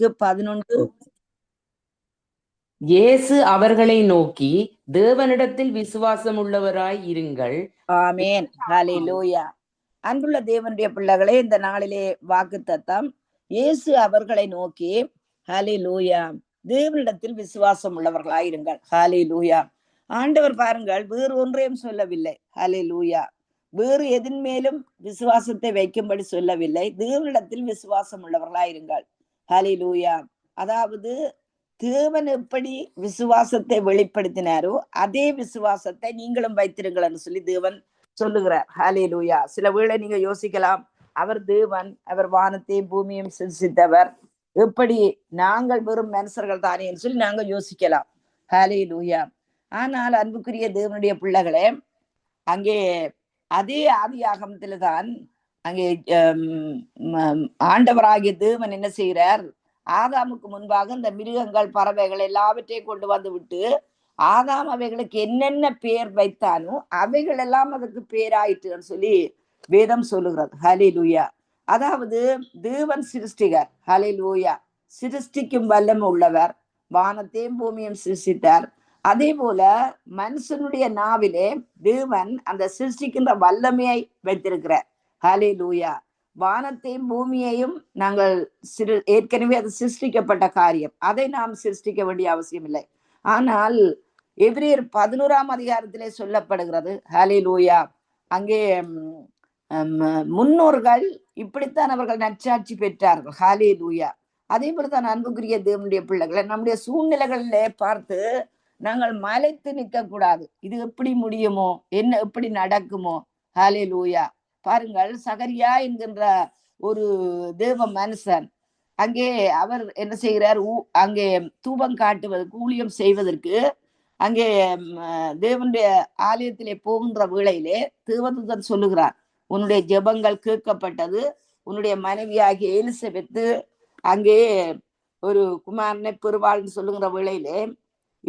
11. இயேசு அவர்களை நோக்கி, தேவனிடத்தில் விசுவாசம் உள்ளவராய் இருங்கள். ஆமேன். ஹல்லேலூயா. அன்புள்ள தேவனுடைய பிள்ளைகளே, இந்த நாளிலே வாக்குத்தத்தம், இயேசு அவர்களை நோக்கி, ஹல்லேலூயா, தேவனிடத்தில் விசுவாசம் உள்ளவர்களாயிருங்கள். ஹல்லேலூயா. ஆண்டவர் பாருங்கள், வேறு ஒன்றையும் சொல்லவில்லை. ஹல்லேலூயா. வேறு எதன் மேலும் விசுவாசத்தை வைக்கும்படி சொல்லவில்லை. தேவனிடத்தில் விசுவாசம் உள்ளவர்களாயிருங்கள். ஹல்லேலூயா. அதாவது தேவன் எப்படி விசுவாசத்தை வெளிப்படுத்தினாரோ அதே விசுவாசத்தை நீங்களும் வைத்திருங்கள் சொல்லி தேவன் சொல்லுகிறார். ஹல்லேலூயா. சில வேளை நீங்க யோசிக்கலாம், அவர் தேவன், அவர் வானத்தையும் பூமியும் சிருஷ்டித்தவர், எப்படி நாங்கள் வெறும் மனுஷர்கள் தானே என்று சொல்லி நாங்கள் யோசிக்கலாம். ஹல்லேலூயா. ஆனால் அன்புக்குரிய தேவனுடைய பிள்ளைகளே, அங்கே அதே ஆதியாகமத்தில தான் அங்கே ஆண்டவராகிய தேவன் என்ன செய்கிறார், ஆதாமுக்கு முன்பாக இந்த மிருகங்கள் பறவைகள் எல்லாவற்றையும் கொண்டு வந்து விட்டு, ஆதாம் அவைகளுக்கு என்னென்ன பேர் வைத்தானோ அவைகள் எல்லாம் அதுக்கு பேராயிட்டுன்னு சொல்லி வேதம் சொல்லுகிறது. ஹல்லேலூயா. அதாவது தேவன் சிருஷ்டிகர். ஹல்லேலூயா. சிருஷ்டிக்கும் வல்லமை உள்ளவர், வானத்தையும் பூமியும் சிருஷ்டித்தார். அதே போல மனுஷனுடைய நாவிலே தேவன் அந்த சிருஷ்டிக்கின்ற வல்லமையை வைத்திருக்கிறார். ஹல்லேலூயா. வானத்தையும் பூமியையும் நாங்கள் ஏற்கனவே அது சிருஷ்டிக்கப்பட்ட காரியம், அதை நாம் சிருஷ்டிக்க வேண்டிய அவசியம் இல்லை. ஆனால் எபிரேயர் 11ஆம் அதிகாரத்திலே சொல்லப்படுகிறது. ஹல்லேலூயா. அங்கே முன்னோர்கள் இப்படித்தான் அவர்கள் நற்சாட்சி பெற்றார்கள். ஹல்லேலூயா. அதே போலதான் அன்புக்குரிய தேவனுடைய பிள்ளைகளை நம்முடைய சூழ்நிலைகளிலே பார்த்து நாங்கள் மலைத்து நிற்க கூடாது. இது எப்படி முடியுமோ, என்ன எப்படி நடக்குமோ. ஹல்லேலூயா. பாருங்கள், சகரியா என்கின்ற ஒரு தேவ மனுஷன் அங்கே அவர் என்ன செய்கிறார், அங்கே தூபம் காட்டுவதற்கு, ஊழியம் செய்வதற்கு அங்கே தேவனுடைய ஆலயத்திலே போகின்ற வேளையிலே தேவதூதன் சொல்லுகிறார், உன்னுடைய ஜெபங்கள் கேட்கப்பட்டது, உன்னுடைய மனைவியாகிய எலிசபெத்து அங்கே ஒரு குமாரனை பெறுவாள்னு சொல்லுகிற வேளையிலே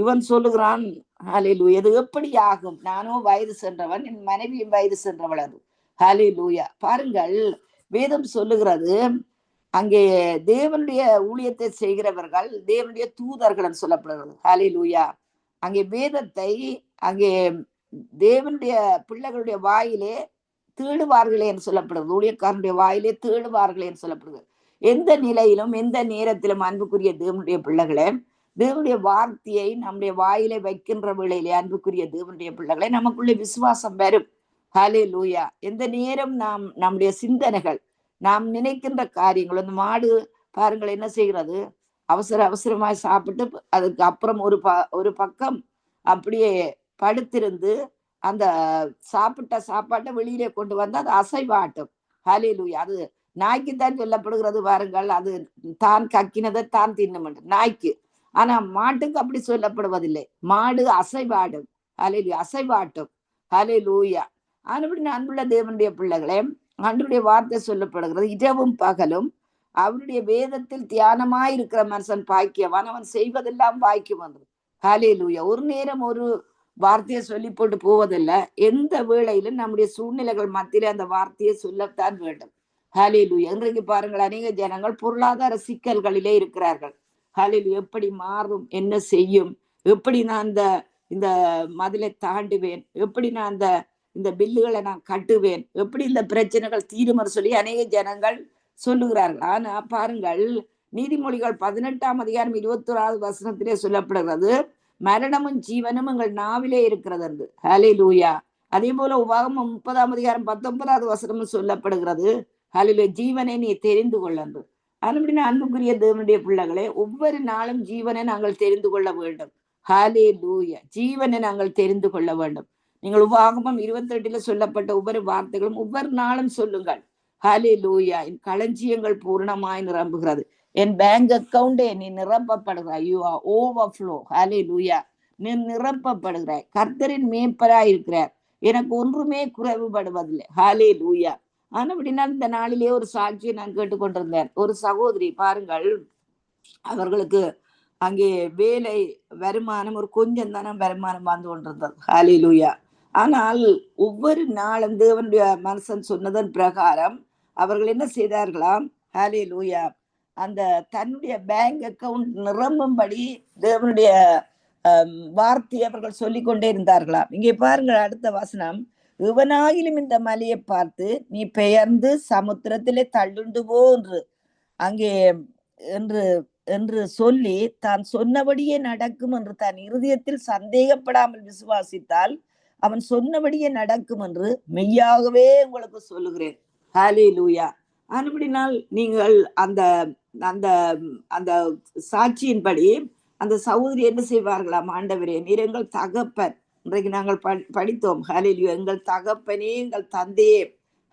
இவன் சொல்லுகிறான், ஹல்லேலூயா, இது எப்படி ஆகும், நானோ வயது சென்றவன், என் மனைவியும் வயது சென்றவள். அது ஹல்லேலூயா. பாருங்கள், வேதம் சொல்லுகிறது, அங்கே தேவனுடைய ஊழியத்தை செய்கிறவர்கள் தேவனுடைய தூதர்கள் சொல்லப்படுகிறது. ஹல்லேலூயா. அங்கே வேதத்தை அங்கே தேவனுடைய பிள்ளைகளுடைய வாயிலே தேடுவார்களே என்று சொல்லப்படுகிறது. ஊழியக்காரனுடைய வாயிலே தேடுவார்களே என்று சொல்லப்படுகிறது. எந்த நிலையிலும் எந்த நேரத்திலும் அன்புக்குரிய தேவனுடைய பிள்ளைகளே, தேவனுடைய வார்த்தையை நம்முடைய வாயிலை வைக்கின்ற வேளையிலே அன்புக்குரிய தேவனுடைய பிள்ளைகளை நமக்குள்ளே விசுவாசம் வரும். ஹல்லேலூயா. எந்த நேரம் நாம் நம்முடைய சிந்தனைகள், நாம் நினைக்கின்ற காரியங்கள், அந்த மாடு பாருங்கள் என்ன செய்கிறது, அவசரமாய் சாப்பிட்டு அதுக்கு அப்புறம் ஒரு பக்கம் அப்படியே படுத்திருந்து அந்த சாப்பிட்ட சாப்பாட்டை வெளியிலே கொண்டு வந்து அது அசைவாட்டும். ஹல்லேலூயா. அது நாய்க்குத்தான் சொல்லப்படுகிறது பாருங்கள், அது தான் கக்கினதை தான் தின்னும் நாய்க்கு. ஆனா மாட்டுக்கு அப்படி சொல்லப்படுவதில்லை. மாடு அசைவாடும். ஹல்லேலூயா. அசைவாட்டும். ஹல்லேலூயா. ஆனபடி அன்புள்ள தேவனுடைய பிள்ளைகளே, ஆண்டவருடைய வார்த்தை சொல்லப்படுகிறது, இரவும் பகலும் அவருடைய வேதத்தில் தியானமாயிருக்கிற மனுஷன் பாக்கியவான், அவன் செய்வதெல்லாம் பாக்கியம் வந்தது. ஹல்லேலூயா. ஒரு நேரம் ஒரு வார்த்தையை சொல்லி போட்டு போவதில்லை. எந்த வேளையிலும் நம்முடைய சூழ்நிலைகள் மத்தியிலே அந்த வார்த்தையை சொல்லத்தான் வேண்டும். ஹல்லேலூயா. இன்றைக்கு பாருங்கள், அநேக ஜனங்கள் பொருளாதார சிக்கல்களிலே இருக்கிறார்கள். ஹல்லேலூயா. எப்படி மாறும், என்ன செய்யும், எப்படி நான் இந்த மதிலை தாண்டுவேன், எப்படி நான் இந்த பில்லுகளை நான் கட்டுவேன், எப்படி இந்த பிரச்சனைகள் தீருமறு சொல்லி அநேக ஜனங்கள் சொல்லுகிறார்கள். ஆனா பாருங்கள், நீதிமொழிகள் 18ஆம் அதிகாரம் 21வது வசனத்திலே சொல்லப்படுகிறது, மரணமும் ஜீவனும் எங்கள் நாவிலே இருக்கிறது என்று. ஹல்லேலூயா. அதே போல உபாகமம் 30ஆம் அதிகாரம் 19வது வசனமும் சொல்லப்படுகிறது, ஹல்லேலூயா, ஜீவனை நீ தெரிந்து கொள்ள என்று. அதுபடி அன்புக்குரிய தேவனுடைய பிள்ளைகளே, ஒவ்வொரு நாளும் ஜீவனை நாங்கள் தெரிந்து கொள்ள வேண்டும். ஹல்லேலூயா. ஜீவனை நாங்கள் தெரிந்து கொள்ள வேண்டும். நீங்கள் உபாகமம் 28ல சொல்லப்பட்ட ஒவ்வொரு வார்த்தைகளும் ஒவ்வொரு நாளும் சொல்லுங்கள். ஹல்லேலூயா. என் களஞ்சியங்கள் பூர்ணமாய் நிரம்புகிறது, என் பேங்க் அக்கௌண்டே நீ நிரப்பப்படுகிறாய், யூ ஆர் ஓவர்ஃப்ளோ. ஹல்லேலூயா. நீ நிரப்பப்படுகிறாய், கர்த்தரின் மேய்ப்பராய் இருக்கிறார், எனக்கு ஒன்றுமே குறைவுபடுவதில்லை. ஹல்லேலூயா. ஆனா அப்படின்னா இந்த நாளிலே ஒரு சாட்சியை நான் கேட்டுக்கொண்டிருந்தேன். ஒரு சகோதரி பாருங்கள், அவர்களுக்கு அங்கே வேலை வருமானம் ஒரு கொஞ்சம் தானே வருமானம் வந்து கொண்டிருந்தது. ஹல்லேலூயா. ஆனால் ஒவ்வொரு நாளும் தேவனுடைய மனுஷன் சொன்னதன் பிரகாரம் அவர்கள் என்ன செய்தார்களாம், ஹல்லேலூயா, அந்த தன்னுடைய பேங்க் அக்கவுண்ட் நிரம்பும்படி தேவனுடைய வார்த்தையை அவர்கள் சொல்லிக்கொண்டே இருந்தார்களாம். இங்கே பாருங்கள் அடுத்த வசனம், இவனாகிலும் இந்த மலையை பார்த்து நீ பெயர்ந்து சமுத்திரத்திலே தள்ளுண்டு போ என்று அங்கே என்று என்று சொல்லி தான் சொன்னபடியே நடக்கும் என்று தன் இருதயத்தில் சந்தேகப்படாமல் விசுவாசித்தால் அவன் சொன்னபடியே நடக்கும் என்று மெய்யாகவே உங்களுக்கு சொல்லுகிறேன். ஹல்லேலூயா. அப்படினால் நீங்கள் அந்த அந்த அந்த சாட்சியின்படி அந்த சகோதரி என்ன செய்வார்களாம், ஆண்டவரே நீர் எங்கள் தகப்பன், இன்றைக்கு நாங்கள் படித்தோம் ஹல்லேலூயா, எங்கள் தகப்பனே எங்கள் தந்தையே,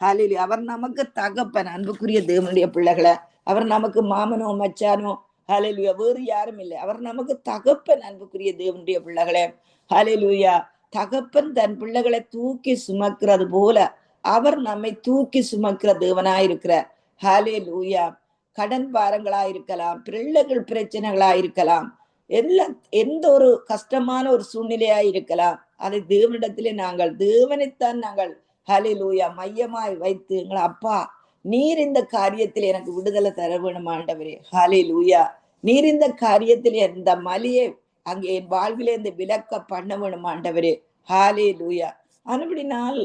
ஹல்லேலூயா, அவர் நமக்கு தகப்பன். அன்புக்குரிய தேவனுடைய பிள்ளைகளை, அவர் நமக்கு மாமனோ மச்சானோ, ஹல்லேலூயா, வேறு யாரும் இல்லை, அவர் நமக்கு தகப்பன். அன்புக்குரிய தேவனுடைய பிள்ளைகளே, ஹல்லேலூயா, தகப்பன் தன் பிள்ளைகளை தூக்கி சுமக்கிறது போல அவர் நம்மை தூக்கி சுமக்கிற தேவனாயிருக்கிறார். ஹல்லேலூயா. கடன் பாரங்களாயிருக்கலாம், பிள்ளைகள் பிரச்சனைகளாயிருக்கலாம், எல்லாம் எந்த ஒரு கஷ்டமான ஒரு சூழ்நிலையா இருக்கலாம், அதை தேவனிடத்திலே நாங்கள் தேவனைத்தான் நாங்கள் ஹல்லேலூயா மையமாய் வைத்து, எங்களை அப்பா நீர் இந்த காரியத்தில் எனக்கு விடுதலை தர வேணும் ஆண்டவரே, ஹல்லேலூயா, நீர் இந்த காரியத்தில் இந்த மலையை அங்கே என் வாழ்விலே இந்த விலக்க பண்ண வேணும் ஆண்டவரே, ஹல்லேலூயா. அப்படினால்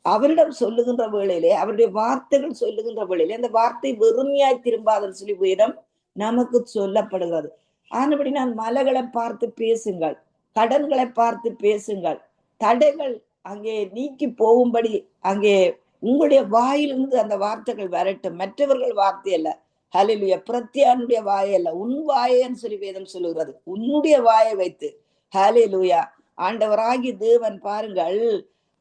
அவரிடம் சொல்லுகின்ற வேளையிலே, அவருடைய வார்த்தைகள் சொல்லுகின்ற வேளையிலே அந்த வார்த்தை வெறுமையாய் திரும்பாதல் சொல்லி வேதம் நமக்கு சொல்லப்படுகிறது. ஆனபடி நான் மலைகளை பார்த்து பேசுங்கள், கடன்களை பார்த்து பேசுங்கள், தடைகள் அங்கே நீக்கி போகும்படி அங்கே உங்களுடைய வாயிலிருந்து அந்த வார்த்தைகள் வரட்டும். மற்றவர்கள் வார்த்தை அல்ல, ஹல்லேலூயா, பிரத்யானுடைய வாயை அல்ல, உன் வாயன்னு சொல்லி வேதம் சொல்லுகிறது. உன்னுடைய வாயை வைத்து, ஹல்லேலூயா, ஆண்டவராகி தேவன் பாருங்கள்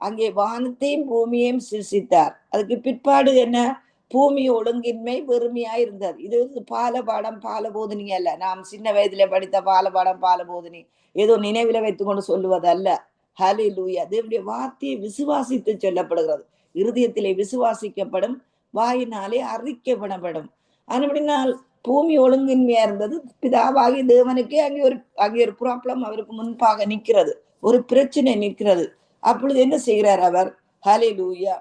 அங்கே வானத்தையும் பூமியையும் சிருஷ்டித்தார். அதுக்கு பிற்பாடு என்ன, பூமி ஒழுங்கின்மை வெறுமையா இருந்தது. இது பாலபாடம் பாலபோதனி அல்ல, நாம் சின்ன வயதுல படித்த பாலபாடம் பாலபோதனி ஏதோ நினைவில வைத்துக் கொண்டு சொல்லுவது அல்ல. ஹல்லேலூயா. தேவனுடைய வார்த்தையை விசுவாசித்து சொல்லப்படுகிறது. இருதயத்திலே விசுவாசிக்கப்படும், வாயினாலே அறிக்கப்படப்படும். அப்படினால் பூமி ஒழுங்கின்மையா இருந்தது. பிதாவாகி தேவனுக்கே அங்கே ஒரு ப்ராப்ளம் அவருக்கு முன்பாக நிற்கிறது, ஒரு பிரச்சனை நிற்கிறது. அப்பொழுது என்ன செய்கிறார் அவர், ஹல்லேலூயா,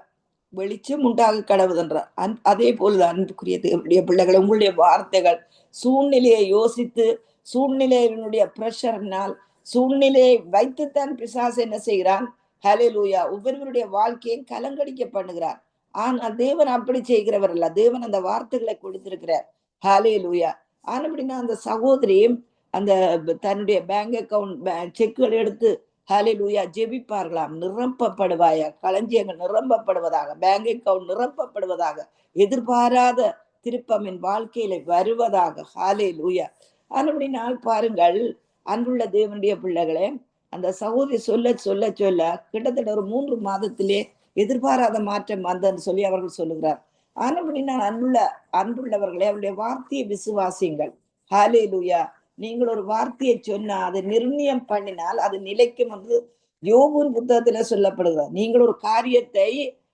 வெளிச்சம் உண்டாக கடவுதென்றார். அதே போல அன்புக்குரிய தேவனுடைய பிள்ளைகள், உங்களுடைய வார்த்தைகள் சூழ்நிலையை யோசித்து, சூழ்நிலையினுடைய பிரஷர்னால் சூழ்நிலையை வைத்துத்தான் பிசாசு என்ன செய்கிறான், ஹல்லேலூயா, ஒவ்வொருவருடைய வாழ்க்கையை கலங்கடிக்க பண்ணுகிறார். ஆனால் தேவன் அப்படி செய்கிறவர் அல்ல. தேவன் அந்த வார்த்தைகளை கொடுத்திருக்கிறார். ஹல்லேலூயா. ஆனபடினா அந்த சகோதரியும் அந்த தன்னுடைய பேங்க் அக்கவுண்ட் செக்குகள் எடுத்து ஹல்லேலூயா ஜெபிப்பார்களாம். நிரப்பப்படுவாயா, களஞ்சியங்கள் நிரம்பப்படுவதாக, பேங்க் அக்கவுண்ட் நிரப்பப்படுவதாக, எதிர்பாராத திருப்பம் என் வாழ்க்கையில வருவதாக. ஹல்லேலூயா. அப்படினால் பாருங்கள் அன்புள்ள தேவனுடைய பிள்ளைகளே, அந்த சகோதரி சொல்ல சொல்ல சொல்ல கிட்டத்தட்ட ஒரு 3 மாதத்திலே எதிர்பாராத மாற்றம் வந்தன்னு சொல்லி அவர்கள் சொல்லுகிறார். ஆனபடினால் அன்புள்ளவர்களே, அவருடைய வார்த்தையை விசுவாசியுங்கள். ஹல்லேலூயா. நீங்கள் ஒரு வார்த்தையை சொன்னா அதை நிர்ணயம் பண்ணினால் அது நிலைக்கும் என்று யோபுவின் புத்தகத்துல சொல்லப்படுகிறது. நீங்கள் ஒரு காரியத்தை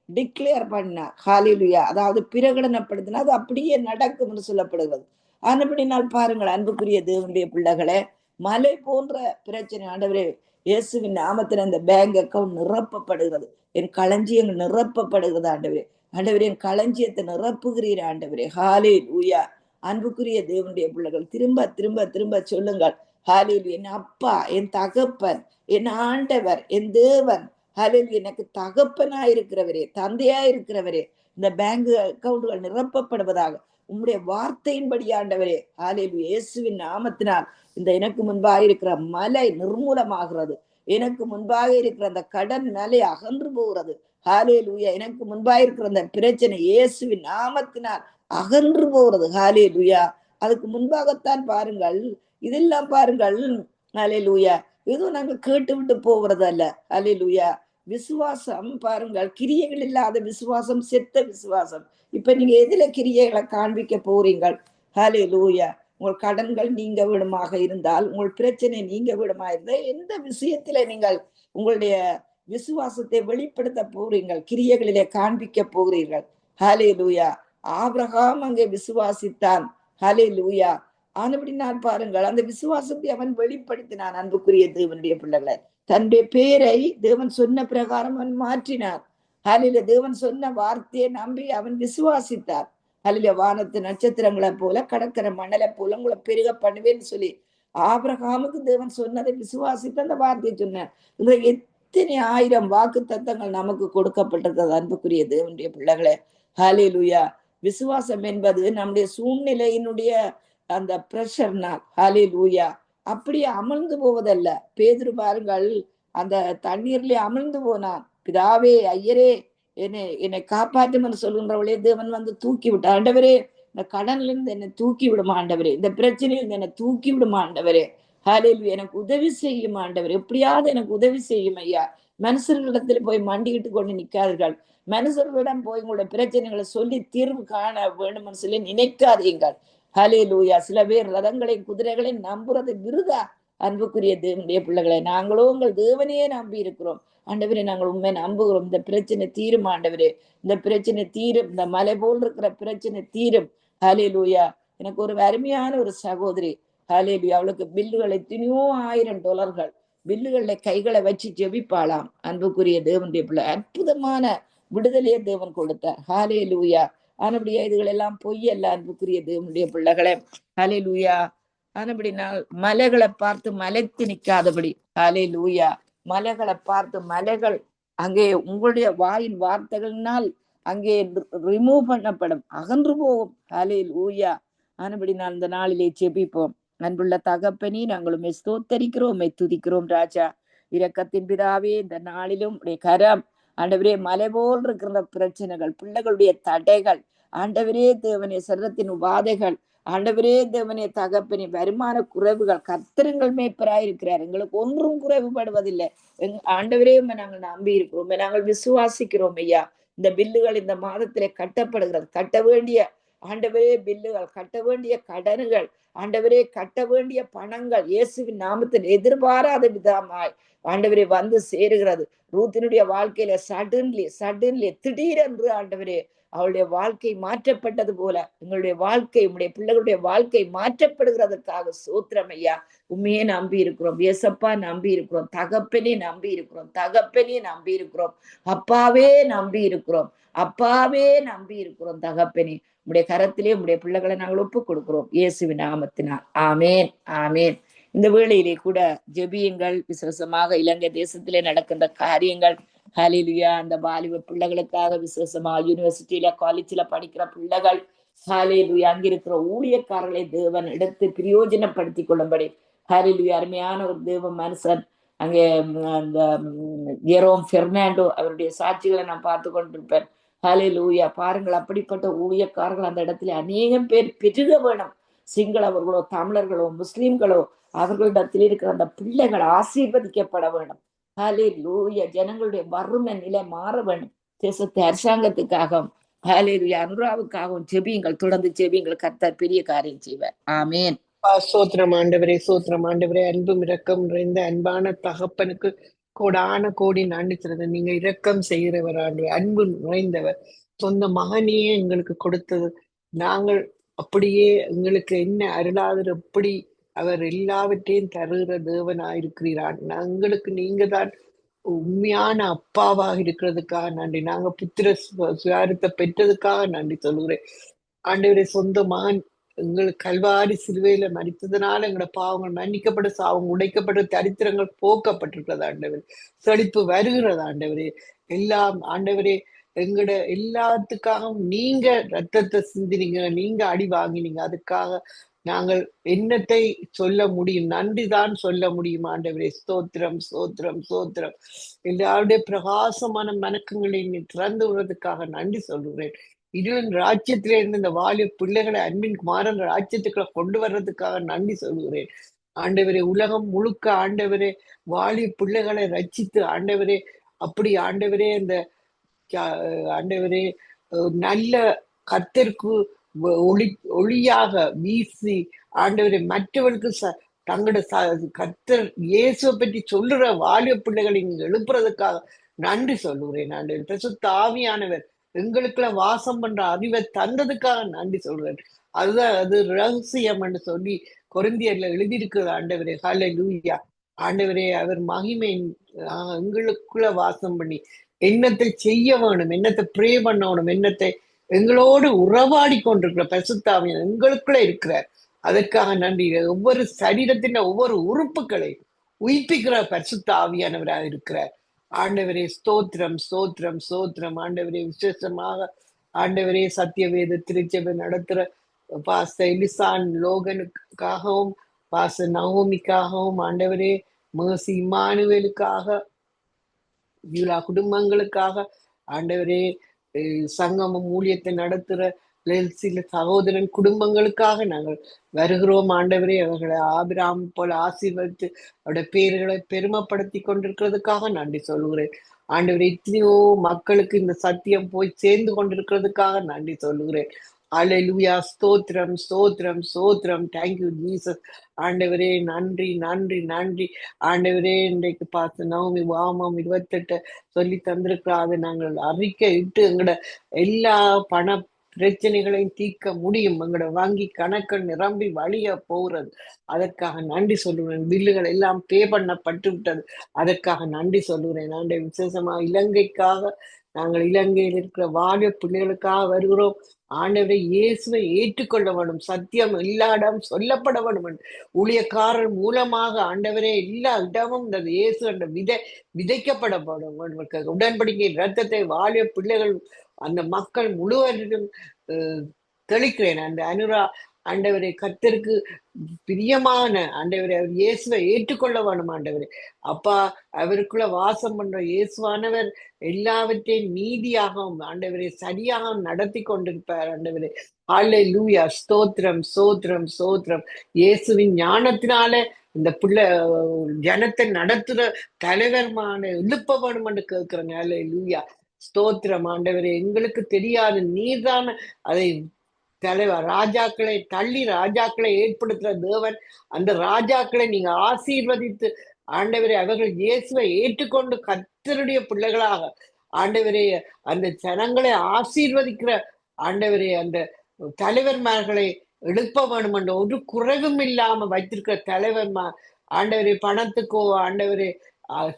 டிக்ளேர் பண்ணா, ஹல்லேலூயா, அதாவது பிரகடனப்படுத்தினா அது அப்படியே நடக்கும் என்று சொல்லப்படுகிறது. ஆனபடினால் பாருங்கள் அன்புக்குரிய தேவனுடைய பிள்ளைகளே, மலை போன்ற பிரச்சனை ஆண்டவரே இயேசுவின் நாமத்தில் அந்த பேங்க் அக்கவுண்ட் நிரப்பப்படுகிறது, என் களஞ்சியங்கள் நிரப்பப்படுகிறது ஆண்டவரே. ஆண்டவரே என் களஞ்சியத்தை நிரப்புகிறீர் ஆண்டவரே. ஹல்லேலூயா. அன்புக்குரிய தேவனுடைய பிள்ளைகள் திரும்ப திரும்ப திரும்ப சொல்லுங்கள், ஹல்லேலூயா, என் அப்பா, என் தகப்பன், என் ஆண்டவர், என் தேவன், ஹல்லேலூயா, எனக்கு தகப்பனா இருக்கிறவரே, தந்தையா இருக்கிறவரே, இந்த பேங்க் அக்கவுண்டுகள் நிரப்பப்படுவதாக உம்முடைய வார்த்தையின்படி ஆண்டவரே. ஹல்லேலூயா. இயேசுவின் நாமத்தினால் இந்த எனக்கு முன்பாக இருக்கிற மலை நிர்மூலமாகிறது, எனக்கு முன்பாக இருக்கிற அந்த கடன் மலை அகன்று போகிறது. ஹல்லேலூயா. எனக்கு முன்பாக இருக்கிற அந்த பிரச்சனை இயேசுவின் நாமத்தினால் அகன்று போகிறது. ஹல்லேலூயா. அதுக்கு முன்பாகத்தான் பாருங்கள், இதெல்லாம் பாருங்கள், ஹல்லேலூயா, ஏதோ நாங்கள் கேட்டு விட்டு போகிறது அல்ல. ஹல்லேலூயா. விசுவாசம் பாருங்கள், கிரியைகள் இல்லாத விசுவாசம் செத்த விசுவாசம். இப்ப நீங்க எதுல கிரியைகளை காண்பிக்க போறீங்கள்? ஹல்லேலூயா. உங்கள் கடன்கள் நீங்க விடமாக இருந்தால், உங்கள் பிரச்சனை நீங்க விடமாக இருந்தால், எந்த விஷயத்தில நீங்கள் உங்களுடைய விசுவாசத்தை வெளிப்படுத்த போறீங்கள், கிரியைகளிலே காண்பிக்க போகிறீர்கள்? ஹல்லேலூயா. ஆபிரகாம் அங்கே விசுவாசித்தான். ஹல்லேலூயா. ஆனபடினால் பாருங்கள், அந்த விசுவாசத்தை அவன் வெளிப்படுத்தினான். அன்புக்குரிய தேவனுடைய பிள்ளைகளை, தன்னுடைய பேரை தேவன் சொன்ன பிரகாரம் அவன் மாற்றினார். ஹல்லேலூயா. தேவன் சொன்ன வார்த்தையை நம்பி அவன் விசுவாசித்தார். அல்ல வானத்து நட்சத்திரங்களை போல கடற்கரை மணலை போல உங்களை பெருக பண்ணுவேன்னு சொல்லி ஆபிரகாமுக்கு தேவன் சொன்னதை விசுவாசித்து அந்த வார்த்தையை சொன்னார். இன்றைக்கு எத்தனை ஆயிரம் வாக்கு தத்தங்கள் நமக்கு கொடுக்கப்பட்டிருக்கிறது அன்புக்குரிய தேவனுடைய பிள்ளைகளே. ஹalleluya. விசுவாசம் என்பது நம்முடைய சூழ்நிலையினுடைய அந்த பிரஷர்னால் ஹalleluya அப்படியே அமிழ்ந்து போவதல்ல. பேதுரு பாருங்கள், அந்த தண்ணீர்ல அமிழ்ந்து போனான். பிதாவே ஐயரே என்னை காப்பாற்றும் சொல்கின்றவளே தேவன் வந்து தூக்கி விட்டார். ஆண்டவரே இந்த கடன்ல இருந்து என்னை தூக்கி விடுமா ஆண்டவரே, இந்த பிரச்சனையிலிருந்து என்னை தூக்கி விடுமா ஆண்டவரே, ஹalleluya எனக்கு உதவி செய்யும் ஆண்டவரே, எப்படியாவது எனக்கு உதவி செய்யும் ஐயா. மனுஷர்களிடத்துல போய் மண்டிக்கிட்டு கொண்டு நிற்காதீர்கள். மனுஷர்களிடம் போய் உங்களுடைய பிரச்சனைகளை சொல்லி தீர்வு காண வேண்டும்னு சொல்லி நினைக்காதீங்கள். ஹalleluya. சில பேர் ரதங்களையும் குதிரைகளையும் நம்புறது விருதா. அன்புக்குரிய தேவனுடைய பிள்ளைகளை, நாங்களோ உங்கள் தேவனையே நம்பி இருக்கிறோம். ஆண்டவரே நாங்கள் உண்மை நம்புகிறோம். இந்த பிரச்சனை தீரும் ஆண்டவரே, இந்த பிரச்சனை தீரும், இந்த மலை போல் இருக்கிற பிரச்சனை தீரும். ஹalleluya. எனக்கு ஒரு அருமையான ஒரு சகோதரி, ஹalleluya, அவளுக்கு பில்லுகள் எத்தனையோ $1000 பில்லுகள்ல கைகளை வச்சு ஜெபிப்பாளாம். அன்புக்குரிய தேவனுடைய பிள்ளை, அற்புதமான விடுதலையே தேவன் கொடுத்தார். ஹalleluya. ஆனபடியா இதுகள் எல்லாம் பொய் அல்ல அன்புக்குரிய தேவனுடைய பிள்ளைகளே. ஹalleluya. ஆனபடினால் மலைகளை பார்த்து மலைத்து நிற்காதபடி, ஹalleluya, மலைகளை பார்த்து மலைகள் அங்கே உங்களுடைய வாயின் வார்த்தைகளினால் அங்கே ரிமூவ் பண்ணப்படும், அகன்று போகும். ஹalleluya. ஆனபடினால் இந்த நாளிலே ஜெபிப்போம். அன்புள்ள தகப்பனே, நாங்களும் ஸ்தோத்தரிக்கிறோம், துதிக்கிறோம் ராஜா. இரக்கத்தின் பிதாவே, இந்த நாளிலும் உடைய கரம் ஆண்டவரே மலை போல் இருக்கிற பிரச்சனைகள், பிள்ளைகளுடைய தடைகள், ஆண்டவரே தேவனே சரீரத்தின் உபாதைகள், ஆண்டவரே தேவனே தகப்பனே வருமான குறைவுகள், கர்த்தருங்கள் மேய்ப்பராயிருக்கிறார், எங்களுக்கு ஒன்றும் குறைவுபடுவதில்லை. ஆண்டவரே நாங்கள் நம்பி இருக்கிறோம், நாங்கள் விசுவாசிக்கிறோம் ஐயா. இந்த பில்லுகள் இந்த மாதத்திலே கட்டப்படுகிறது, கட்ட வேண்டிய ஆண்டவரே பில்லுகள், கட்ட வேண்டிய கடன்கள், ஆண்டவரே கட்ட வேண்டிய பணங்கள் இயேசுவின் நாமத்தில் எதிர்பாராத விதமாய் ஆண்டவரே வந்து சேருகிறது. ரூத்தினுடைய வாழ்க்கையில சடன்லி திடீரென்று ஆண்டவரே அவளுடைய வாழ்க்கை மாற்றப்பட்டது போல எங்களுடைய வாழ்க்கை, உங்களுடைய பிள்ளைகளுடைய வாழ்க்கை மாற்றப்படுகிறதுக்காக சோத்திரம் ஐயா. உண்மையே நம்பி இருக்கிறோம், ஏசப்பா நம்பி இருக்கிறோம், தகப்பனே நம்பி இருக்கிறோம், தகப்பனே நம்பி இருக்கிறோம், அப்பாவே நம்பி இருக்கிறோம், அப்பாவே நம்பி இருக்கிறோம். தகப்பனே உடைய கரத்திலே உடைய பிள்ளைகளை நாங்கள் ஒப்புக் கொடுக்கிறோம் இயேசுவின் நாமத்தினால். ஆமேன், ஆமேன். இந்த வேளையிலே கூட ஜெபியுங்கள். விசேஷமாக இலங்கை தேசத்திலே நடக்கின்ற காரியங்கள், ஹalleluya, அந்த வாலிப பிள்ளைகளுக்காக விசேஷமா யூனிவர்சிட்டியில காலேஜ்ல படிக்கிற பிள்ளைகள், ஹalleluya, அங்கிருக்கிற ஊழியக்காரர்களை தேவன் எடுத்து பிரயோஜனப்படுத்தி கொள்ளும்படி, ஹalleluya, அருமையான ஒரு தேவ மனுஷன் அங்கே அந்த ஜெரோம் பெர்னாண்டோ அவருடைய சாட்சிகளை நான் பார்த்து கொண்டிருப்பேன். ஹalleluya, பாருங்கள், அப்படிப்பட்ட ஊழியக்காரர்கள் அந்த இடத்துல அநேகம் பேர் பெருக வேணும். சிங்களவர்களோ தமிழர்களோ முஸ்லிம்களோ அவர்களிடத்தில் இருக்கிற அந்த பிள்ளைகள் ஆசீர்வதிக்கப்பட வேண்டும். ஹalleluya, ஜனங்களுடைய வறுமை நிலை மாற வேண்டும். தேசத்து அரசாங்கத்துக்காக ஹalleluya அனுராவுக்காகவும் ஜெபியுங்கள், தொடர்ந்து ஜெபியுங்கள். கர்த்தர் பெரிய காரியம் செய்வார். ஆமேன். சோத்திரம் ஆண்டவரே, சோத்திரம் ஆண்டவரே. அன்பும் இரக்கம் நிறைந்த அன்பான தகப்பனுக்கு கோடான கோடி நன்றி சொல்றது. நீங்க இரக்கம் செய்கிறவர் ஆண்டவர், அன்பு நிறைந்தவர். சொந்த மகனையே எங்களுக்கு கொடுத்தது. நாங்கள் அப்படியே எங்களுக்கு என்ன அருளாதர் எப்படி அவர் எல்லாவற்றையும் தருகிற தேவனாயிருக்கிறார். எங்களுக்கு நீங்க தான் உண்மையான அப்பாவாக இருக்கிறதுக்காக நன்றி. நாங்க புத்திர சுயாரத்தை பெற்றதுக்காக நன்றி சொல்லுகிறேன் ஆண்டவரே. சொந்த மகன் எங்களுக்கு கல்வாரி சிலுவையில மறித்ததுனால எங்களோட பாவங்கள் மன்னிக்கப்பட்ட, சாவம் உடைக்கப்பட்ட, தரித்திரங்கள் போக்கப்பட்டிருக்கிறது ஆண்டவரே. செழிப்பு வருகிறது ஆண்டவரே. எல்லாம் ஆண்டவரே எங்களோட எல்லாத்துக்காகவும் நீங்க ரத்தத்தை சிந்தினீங்க, நீங்க அடி வாங்கினீங்க. அதுக்காக நாங்கள் என்னத்தை சொல்ல முடியும்? நன்றிதான் சொல்ல முடியும் ஆண்டவரே. ஸ்தோத்திரம், ஸ்தோத்திரம், ஸ்தோத்திரம். எல்லாருடைய பிரகாசமான மனக்கங்களை நீ திறந்து விடுறதுக்காக நன்றி சொல்கிறேன். இருளின் ராஜ்யத்திலே இருந்து இந்த வாலிய பிள்ளைகளை அன்பின் குமாரன் ராஜ்யத்துக்களை கொண்டு வர்றதுக்காக நன்றி சொல்கிறேன் ஆண்டவரே. உலகம் முழுக்க ஆண்டவரே வாலிய பிள்ளைகளை ரட்சித்து ஆண்டவரே, அப்படி ஆண்டவரே அந்த ஆண்டவரே நல்ல கர்த்தருக்கு ஒளியாக வீசி ஆண்டவரே மற்றவர்களுக்கு தங்களோட கர்த்தர் இயேசுவை பற்றி சொல்லுற வாலிய பிள்ளைகளை நீங்க எழுப்புறதுக்காக நன்றி சொல்லுகிறேன் ஆண்டவர். பரிசுத்த ஆவியானவர் எங்களுக்குள்ள வாசம் பண்ற அறிவை தந்ததுக்காக நன்றி சொல்றேன். அதுதான் அது ரகசியம் என்று சொல்லி கொரிந்தியர்ல எழுதியிருக்கிறது ஆண்டவரே. ஹல்லேலூயா ஆண்டவரே, அவர் மகிமை எங்களுக்குள்ள வாசம் பண்ணி என்னத்தை செய்ய வேணும், என்னத்தை ப்ரே பண்ணணும், என்னத்தை எங்களோடு உறவாடி கொண்டிருக்கிற பரிசுத்தாவியன் எங்களுக்குள்ள இருக்கிறார். அதற்காக நன்றி. ஒவ்வொரு சரீரத்தின் ஒவ்வொரு உறுப்புகளை உயிர்ப்பிக்கிற பரிசுத்த ஆவியானவராக இருக்கிறார். ஆண்டவரே ஸ்தோத்திரம், ஸ்தோத்திரம், ஸ்தோத்திரம். ஆண்டவரே விசேஷமாக ஆண்டவரே சத்தியவேத திருச்சபை நடத்துற பாச எலிசான் லோகனுக்காகவும் பாச நவோமிக்காகவும் ஆண்டவரே மேசி இம்மானுவேலுக்காக எல்லா குடும்பங்களுக்காக ஆண்டவரே சங்கமம் ஊழியத்தை நடத்துற சில சகோதரன் குடும்பங்களுக்காக நாங்கள் வருகிறோம். ஆண்டவரே அவர்களை ஆபிராம் போல ஆசீர்வதித்து அவருடைய பேர்களை பெருமைப்படுத்தி கொண்டிருக்கிறதுக்காக நன்றி சொல்லுகிறேன். ஆண்டவரே எத்தனையோ மக்களுக்கு இந்த சத்தியம் போய் சேர்ந்து கொண்டிருக்கிறதுக்காக நன்றி சொல்லுகிறேன். அல்லேலூயா, ஸ்தோத்திரம், ஸ்தோத்திரம், ஸ்தோத்திரம். Thank you Jesus. ஆண்டவரே நன்றி, நன்றி, நன்றி. ஆண்டவரே இன்றைக்கு பார்த்து நவமி வாமம் 28 சொல்லி தந்திருக்கிறோம். அதை நாங்கள் அறிக்கை இட்டு எங்களோட எல்லா பண பிரச்சனைகளையும் தீர்க்க முடியும். எங்களோட வங்கி கணக்கு நிரம்பி வழிய போகிறது. அதற்காக நன்றி சொல்லுகிறேன். பில்லுகள் எல்லாம் பே பண்ணப்பட்டு விட்டது. அதற்காக நன்றி சொல்லுகிறேன். ஆண்டை விசேஷமா இலங்கைக்காக நாங்கள் இலங்கையில் இருக்கிற வாலிய பிள்ளைகளுக்காக வருகிறோம். ஆண்டவரை இயேசுவை ஏற்றுக்கொள்ள வேண்டும். சத்தியம் எல்லா இடம் சொல்லப்பட வேண்டும். ஊழியக்காரர் மூலமாக ஆண்டவரே எல்லா இடமும் இந்த இயேசு என்ற விதைக்கப்பட வேண்டும். உடன்படிக்கை ரத்தத்தை வாலிய பிள்ளைகள் அந்த மக்கள் முழுவதும் தெளிக்கிறேன். அந்த அனுரா ஆண்டவரை கர்த்தருக்கு பிரியமான ஆண்டவரை அவர் இயேசுவை ஏற்றுக்கொள்ள வேணும். ஆண்டவரே அப்பா, அவருக்குள்ள வாசம் பண்ற இயேசுவானவர் எல்லாவற்றையும் நீதியாகவும் ஆண்டவரை சரியாக நடத்தி கொண்டிருப்பார். ஆண்டவரே அல்லேலூயா, ஸ்தோத்திரம், ஸ்தோத்திரம், ஸ்தோத்திரம். இயேசுவின் ஞானத்தினால இந்த பிள்ளை ஜனத்தை நடத்துற தலைவர்மான எழுப்ப வேணும் என்று கேட்கிறேன். அல்லேலூயா, ஸ்தோத்திரம். ஆண்டவரே எங்களுக்கு தெரியாது, நீர்தான் அதை தலைவர் ராஜாக்களை தள்ளி ராஜாக்களை ஏற்படுத்துற தேவன். அந்த ராஜாக்களை நீங்க ஆசீர்வதித்து ஆண்டவரே அவர்கள் இயேசுவை ஏற்றுக்கொண்டு கர்த்தருடைய பிள்ளைகளாக ஆண்டவரே அந்த ஜனங்களை ஆசீர்வதிக்கிற ஆண்டவரே அந்த தலைவர்மார்களை எழுப்ப வேணும் என்ற ஒரு குறைவும் இல்லாம வைத்திருக்கிற தலைவர்மார் ஆண்டவரே பணத்துக்கோ ஆண்டவரே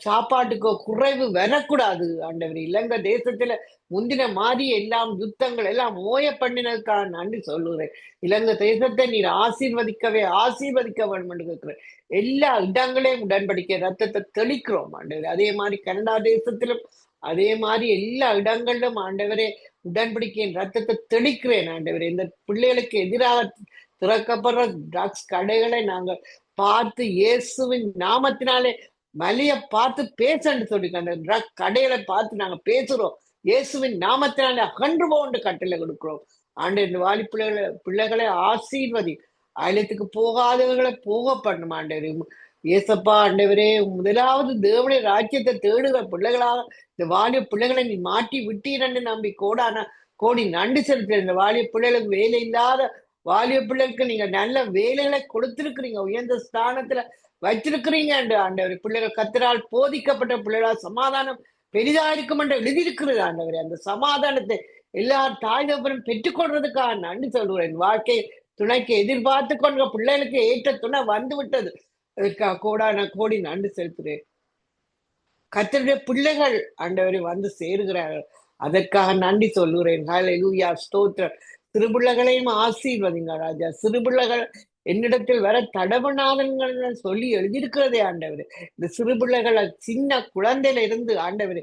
சாப்பாட்டுக்கோ குறைவு வரக்கூடாது. ஆண்டவரே இலங்கை தேசத்துல முந்தின மாதிரி எல்லாம் யுத்தங்கள் எல்லாம் ஓய பண்ணினதுக்காக நன்றி சொல்லுகிறேன். இலங்கை தேசத்தை நீர் ஆசீர்வதிக்க வேண்டும் என்று கேட்கிறேன். எல்லா இடங்களையும் உடன்படிக்கை ரத்தத்தை தெளிக்கிறோம் ஆண்டவரே. அதே மாதிரி கனடா தேசத்திலும் அதே மாதிரி எல்லா இடங்களிலும் ஆண்டவரே உடன்படிக்கையின் ரத்தத்தை தெளிக்கிறேன். ஆண்டவரே இந்த பிள்ளைகளுக்கு எதிராக திறக்கப்படுற ட்ரக்ஸ் கடைகளை நாங்கள் பார்த்து இயேசுவின் நாமத்தினாலே மலைய பார்த்து பேசன்னு சொல்லிருக்கோம். அந்த ட்ரக் கடைகளை பார்த்து நாங்க பேசுறோம். இயேசுவின் நாமத்தினாலே அகன்று போன்று கட்டளை கொடுக்கிறோம். ஆண்டு இந்த வாலி பிள்ளைகளை ஆசீர்வதி. ஆலயத்துக்கு போகாதவர்களை போக பண்ணும் ஆண்டவரே. ஏசப்பா ஆண்டவரே, முதலாவது தேவனுடைய ராஜ்யத்தை தேடுகிற பிள்ளைகளாக இந்த வாலிய பிள்ளைகளை நீ மாற்றி விட்டீரன்னு நம்பி கோடி நன்றி செலுத்துறேன். இந்த வாலிய பிள்ளைகளுக்கு வேலை இல்லாத வாலிய பிள்ளைகளுக்கு நீங்க நல்ல வேலைகளை கொடுத்திருக்கிறீங்க, உயர்ந்த ஸ்தானத்துல வச்சிருக்கிறீங்க என்று ஆண்டவர். பிள்ளைகள் கர்த்தரால் போதிக்கப்பட்ட பிள்ளைகளால் சமாதானம் பெரிதா இருக்கும் என்று எழுதியிருக்கிறது ஆண்டவரே. அந்த சமாதானத்தை எல்லா தாய் தகப்பனும் பெற்றுக்கொள்றதுக்காக நன்றி சொல்கிறேன். வாழ்க்கை துணைக்கு எதிர்பார்த்து கொண்ட பிள்ளைகளுக்கு ஏற்ற துணை வந்து விட்டது. அதற்காக கோடி நன்றி செலுத்துகிறேன். கர்த்தருடைய பிள்ளைகள் ஆண்டவரை வந்து சேருகிறார்கள். அதற்காக நன்றி சொல்லுகிறேன். ஹல்லேலூயா, ஸ்தோத்திரம். சிறுபிள்ளைகளையும் ஆசீர்வதிங்க ராஜா. சிறுபிள்ளைகள் என்னிடத்தில் வர தடவனாதங்கள் சொல்லி எழுதியிருக்கிறதே ஆண்டவரே. இந்த சிறுபிள்ளைகளை சின்ன குழந்தையில இருந்து ஆண்டவரே